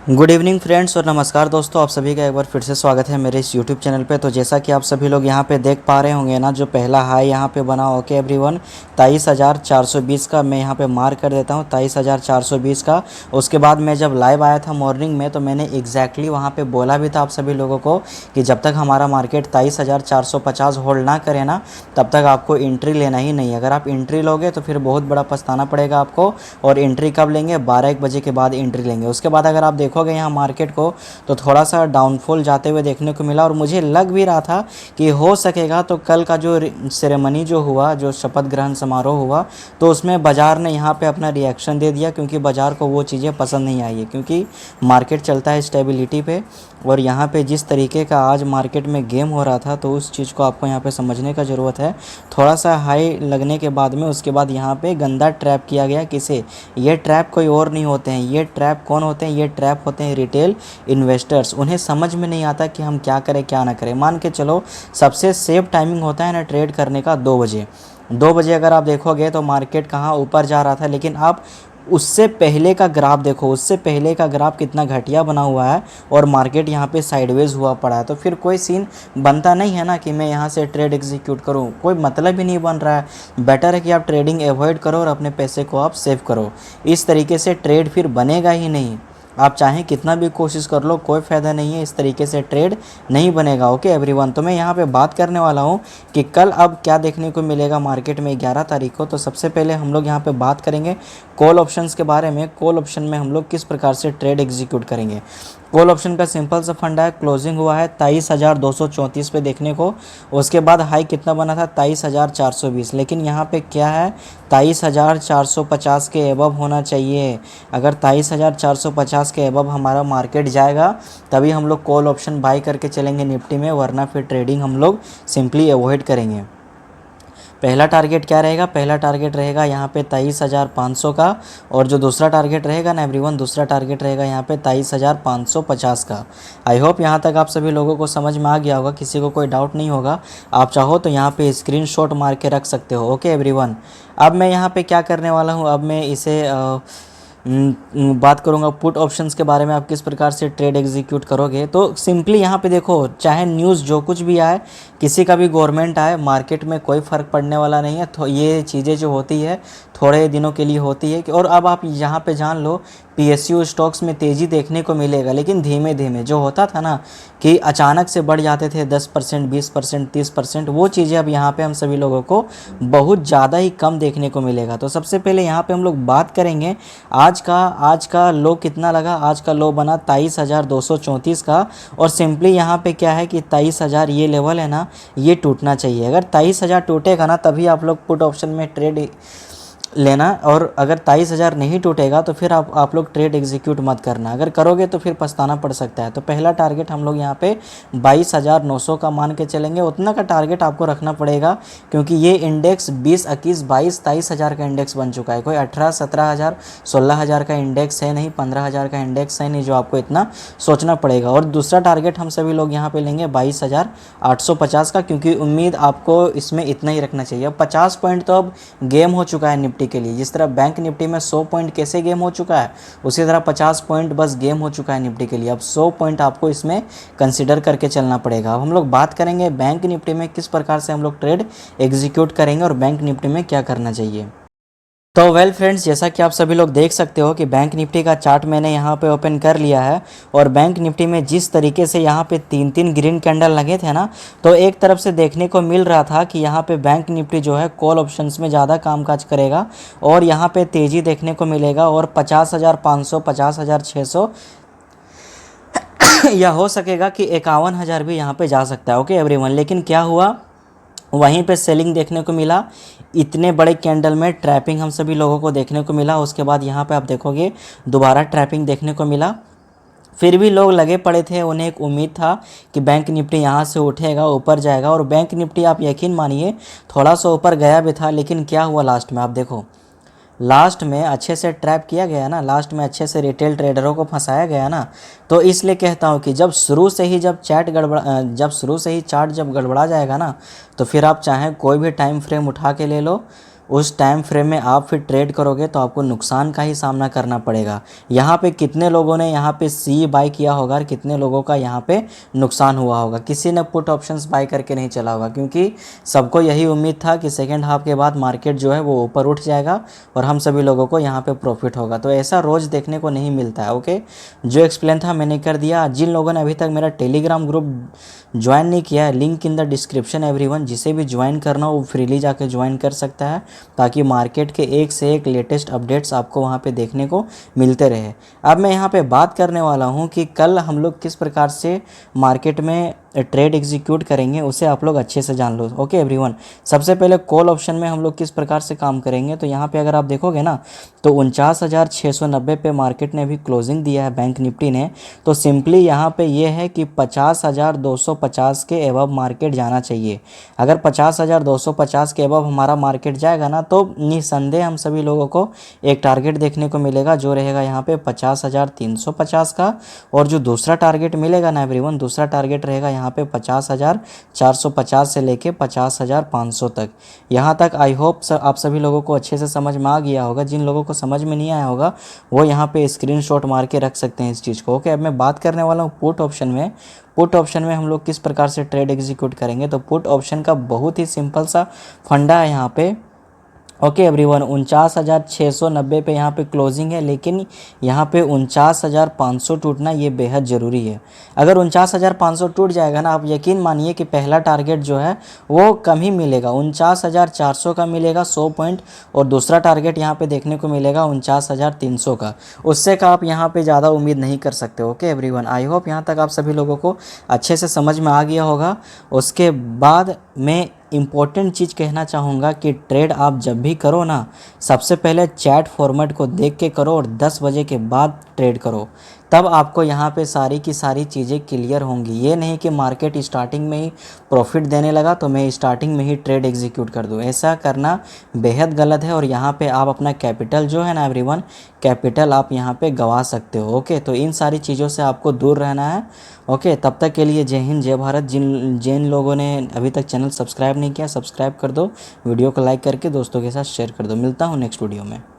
Good evening friends और नमस्कार दोस्तों, आप सभी का एक बार फिर से स्वागत है मेरे इस यूट्यूब चैनल पे। तो जैसा कि आप सभी लोग यहाँ पे देख पा रहे होंगे ना, जो पहला हाई यहाँ पे बना, ओके एवरीवन, 23,420 का मैं यहाँ पे मार्क कर देता हूँ, 23,420 का। उसके बाद मैं जब लाइव आया था मॉर्निंग में, तो मैंने एग्जैक्टली वहाँ पे बोला भी था आप सभी लोगों को कि जब तक हमारा मार्केट 23,450 होल्ड ना करे ना, तब तक आपको एंट्री लेना ही नहीं है। अगर आप एंट्री लोगे तो फिर बहुत बड़ा पछताना पड़ेगा आपको। और एंट्री कब लेंगे? 12-1 बजे के बाद एंट्री लेंगे। उसके बाद अगर आप देखोगे यहाँ मार्केट को, तो थोड़ा सा डाउनफॉल जाते हुए देखने को मिला। और मुझे लग भी रहा था कि हो सकेगा तो कल का जो सेरेमनी जो हुआ, जो शपथ ग्रहण समारोह हुआ, तो उसमें बाज़ार ने यहाँ पे अपना रिएक्शन दे दिया, क्योंकि बाज़ार को वो चीज़ें पसंद नहीं आई है। क्योंकि मार्केट चलता है स्टेबिलिटी पे, और यहाँ पे जिस तरीके का आज मार्केट में गेम हो रहा था, तो उस चीज़ को आपको यहाँ पे समझने का ज़रूरत है। थोड़ा सा हाई लगने के बाद में उसके बाद यहाँ पे गंदा ट्रैप किया गया। किसे? ये ट्रैप कोई और नहीं होते हैं। ये ट्रैप कौन होते हैं? ये ट्रैप होते हैं रिटेल इन्वेस्टर्स। उन्हें समझ में नहीं आता कि हम क्या करें क्या ना करें। मान के चलो, सबसे सेफ टाइमिंग होता है ना ट्रेड करने का 2 बजे। 2 बजे अगर आप देखोगे तो मार्केट कहाँ ऊपर जा रहा था, लेकिन आप उससे पहले का ग्राफ देखो, उससे पहले का ग्राफ कितना घटिया बना हुआ है, और मार्केट यहाँ पे साइडवेज हुआ पड़ा है। तो फिर कोई सीन बनता नहीं है ना कि मैं यहाँ से ट्रेड एग्जीक्यूट करूँ, कोई मतलब ही नहीं बन रहा है। बेटर है कि आप ट्रेडिंग अवॉइड करो और अपने पैसे को आप सेव करो। इस तरीके से ट्रेड फिर बनेगा ही नहीं। आप चाहें कितना भी कोशिश कर लो, कोई फ़ायदा नहीं है, इस तरीके से ट्रेड नहीं बनेगा। ओके एवरीवन, तो मैं यहाँ पे बात करने वाला हूँ कि कल अब क्या देखने को मिलेगा मार्केट में 11 तारीख को। तो सबसे पहले हम लोग यहाँ पे बात करेंगे कॉल ऑप्शंस के बारे में। कॉल ऑप्शन में हम लोग किस प्रकार से ट्रेड एग्जीक्यूट करेंगे। कॉल ऑप्शन का सिंपल सा फंडा है, क्लोजिंग हुआ है 23,234 पे देखने को। उसके बाद हाई कितना बना था? 23,420। लेकिन यहाँ पे क्या है? 23,450 के एबव होना चाहिए। अगर 23,450 के एबव हमारा मार्केट जाएगा, तभी हम लोग कॉल ऑप्शन बाई करके चलेंगे निफ्टी में, वरना फिर ट्रेडिंग हम लोग सिंपली अवॉइड करेंगे। पहला टारगेट क्या रहेगा? पहला टारगेट रहेगा यहाँ पे 23,500 का। और जो दूसरा टारगेट रहेगा ना एवरीवन, दूसरा टारगेट रहेगा यहाँ पे 23,550 का। आई होप यहाँ तक आप सभी लोगों को समझ में आ गया होगा, किसी को कोई डाउट नहीं होगा। आप चाहो तो यहाँ पे स्क्रीनशॉट मार के रख सकते हो। ओके एवरीवन, अब मैं यहाँ पे क्या करने वाला हूँ, अब मैं इसे बात करूंगा पुट ऑप्शंस के बारे में। आप किस प्रकार से ट्रेड एग्जीक्यूट करोगे, तो सिंपली यहाँ पे देखो, चाहे न्यूज़ जो कुछ भी आए, किसी का भी गवर्नमेंट आए, मार्केट में कोई फ़र्क पड़ने वाला नहीं है। तो ये चीज़ें जो होती है थोड़े दिनों के लिए होती है। और अब आप यहाँ पे जान लो, पीएसयू स्टॉक्स में तेज़ी देखने को मिलेगा, लेकिन धीमे धीमे। जो होता था ना कि अचानक से बढ़ जाते थे 10%, 20%, 30%, वो चीज़ें अब यहाँ पे हम सभी लोगों को बहुत ज़्यादा ही कम देखने को मिलेगा। तो सबसे पहले यहाँ पे हम लोग बात करेंगे आज का लो कितना लगा। आज का लो बना 23,234 का। और सिंपली यहाँ पे क्या है कि 23,000 ये लेवल है ना, ये टूटना चाहिए। अगर 23,000 टूटेगा ना, तभी आप लोग पुट ऑप्शन में ट्रेड लेना। और अगर 23,000 नहीं टूटेगा तो फिर आप लोग ट्रेड एग्जीक्यूट मत करना। अगर करोगे तो फिर पछताना पड़ सकता है। तो पहला टारगेट हम लोग यहाँ पे 22,900 का मान के चलेंगे। उतना का टारगेट आपको रखना पड़ेगा, क्योंकि ये इंडेक्स 20, 21, 22, 23,000 का इंडेक्स बन चुका है। कोई 18, 17,000, 16,000 का इंडेक्स है नहीं, 15,000 का इंडेक्स है नहीं, जो आपको इतना सोचना पड़ेगा। और दूसरा टारगेट हम सभी लोग यहाँ पे लेंगे 22,850 का, क्योंकि उम्मीद आपको इसमें इतना ही रखना चाहिए। 50 पॉइंट तो अब गेम हो चुका है निफ्टी के लिए। जिस तरह बैंक निफ्टी में 100 पॉइंट कैसे गेम हो चुका है, उसी तरह 50 पॉइंट बस गेम हो चुका है निफ्टी के लिए। अब 100 पॉइंट आपको इसमें कंसीडर करके चलना पड़ेगा। अब हम लोग बात करेंगे बैंक निफ्टी में किस प्रकार से हम लोग ट्रेड एग्जीक्यूट करेंगे और बैंक निफ्टी में क्या करना चाहिए। तो वेल फ्रेंड्स, जैसा कि आप सभी लोग देख सकते हो कि बैंक निफ्टी का चार्ट मैंने यहाँ पे ओपन कर लिया है। और बैंक निफ्टी में जिस तरीके से यहाँ पे 3-3 ग्रीन कैंडल लगे थे ना, तो एक तरफ से देखने को मिल रहा था कि यहाँ पे बैंक निफ्टी जो है कॉल ऑप्शंस में ज़्यादा कामकाज करेगा, और यहाँ पे तेज़ी देखने को मिलेगा। और 50,500, 50,600 या हो सकेगा कि 51,000 भी यहाँ पे जा सकता है। ओके एवरीवन, लेकिन क्या हुआ, वहीं पे सेलिंग देखने को मिला। इतने बड़े कैंडल में ट्रैपिंग हम सभी लोगों को देखने को मिला। उसके बाद यहाँ पे आप देखोगे दोबारा ट्रैपिंग देखने को मिला। फिर भी लोग लगे पड़े थे, उन्हें एक उम्मीद था कि बैंक निफ्टी यहाँ से उठेगा, ऊपर जाएगा। और बैंक निफ्टी आप यकीन मानिए थोड़ा सा ऊपर गया भी था, लेकिन क्या हुआ लास्ट में, आप देखो लास्ट में अच्छे से ट्रैप किया गया ना, लास्ट में अच्छे से रिटेल ट्रेडरों को फंसाया गया ना। तो इसलिए कहता हूँ कि जब शुरू से ही चार्ट जब गड़बड़ा जाएगा ना, तो फिर आप चाहें कोई भी टाइम फ्रेम उठा के ले लो, उस टाइम फ्रेम में आप फिर ट्रेड करोगे तो आपको नुकसान का ही सामना करना पड़ेगा। यहाँ पे कितने लोगों ने यहाँ पे सी बाय किया होगा और कितने लोगों का यहाँ पे नुकसान हुआ होगा। किसी ने पुट ऑप्शंस बाय करके नहीं चला होगा, क्योंकि सबको यही उम्मीद था कि सेकेंड हाफ के बाद मार्केट जो है वो ऊपर उठ जाएगा और हम सभी लोगों को यहाँ पे प्रॉफिट होगा। तो ऐसा रोज़ देखने को नहीं मिलता है। ओके, जो एक्सप्लेन था मैंने कर दिया। जिन लोगों ने अभी तक मेरा टेलीग्राम ग्रुप ज्वाइन नहीं किया है, link in the description everyone, जिसे भी ज्वाइन करना हो वो फ्रीली जाके ज्वाइन कर सकता है, ताकि मार्केट के एक से एक लेटेस्ट अपडेट्स आपको वहाँ पे देखने को मिलते रहे। अब मैं यहाँ पे बात करने वाला हूँ कि कल हम लोग किस प्रकार से मार्केट में ट्रेड एग्जीक्यूट करेंगे, उसे आप लोग अच्छे से जान लो। ओके एवरीवन, सबसे पहले कॉल ऑप्शन में हम लोग किस प्रकार से काम करेंगे, तो यहाँ पे अगर आप देखोगे ना तो 49,690 पे मार्केट ने अभी क्लोजिंग दिया है बैंक निफ्टी ने। तो सिंपली यहाँ पे ये है कि 50,250 के एबव मार्केट जाना चाहिए। अगर 50,250 के एबव हमारा मार्केट जाएगा ना तो निसंदेह हम सभी लोगों को एक टारगेट देखने को मिलेगा, जो रहेगा यहाँ पे 50,350 का। और जो दूसरा टारगेट मिलेगा ना एवरीवन, दूसरा टारगेट रहेगा यहाँ पे 50,450 से लेके 50,500 तक। यहाँ तक आई होप आप सभी लोगों को अच्छे से समझ में आ गया होगा। जिन लोगों को समझ में नहीं आया होगा वो यहाँ पे स्क्रीनशॉट मार के रख सकते हैं इस चीज़ को। ओके, अब मैं बात करने वाला हूँ पुट ऑप्शन में। पुट ऑप्शन में हम लोग किस प्रकार से ट्रेड एग्जीक्यूट करेंगे, तो पुट ऑप्शन का बहुत ही सिंपल सा फंडा है यहाँ पे। ओके एवरीवन, 49,690 पे यहाँ पे क्लोजिंग है, लेकिन यहाँ पे 49,500 टूटना ये बेहद ज़रूरी है। अगर 49,500 टूट जाएगा ना, आप यकीन मानिए कि पहला टारगेट जो है वो कम ही मिलेगा, 49,400 का मिलेगा 100 पॉइंट, और दूसरा टारगेट यहाँ पे देखने को मिलेगा 49,300 का। उससे का आप यहाँ पे ज़्यादा उम्मीद नहीं कर सकते। ओके एवरीवन, आई होप यहाँ तक आप सभी लोगों को अच्छे से समझ में आ गया होगा। उसके बाद मैं इम्पॉर्टेंट चीज़ कहना चाहूँगा कि ट्रेड आप जब भी करो ना, सबसे पहले चैट फॉर्मेट को देख के करो और 10 बजे के बाद ट्रेड करो, तब आपको यहाँ पे सारी की सारी चीज़ें क्लियर होंगी। ये नहीं कि मार्केट स्टार्टिंग में ही प्रॉफिट देने लगा तो मैं स्टार्टिंग में ही ट्रेड एग्जीक्यूट कर दूँ, ऐसा करना बेहद गलत है। और यहाँ पे आप अपना कैपिटल जो है ना एवरीवन, कैपिटल आप यहाँ पे गंवा सकते हो। ओके, तो इन सारी चीज़ों से आपको दूर रहना है। ओके, तब तक के लिए जय हिंद जय भारत। जिन लोगों ने अभी तक चैनल सब्सक्राइब नहीं किया, सब्सक्राइब कर दो, वीडियो को लाइक करके दोस्तों के साथ शेयर कर दो। मिलता हूँ नेक्स्ट वीडियो में।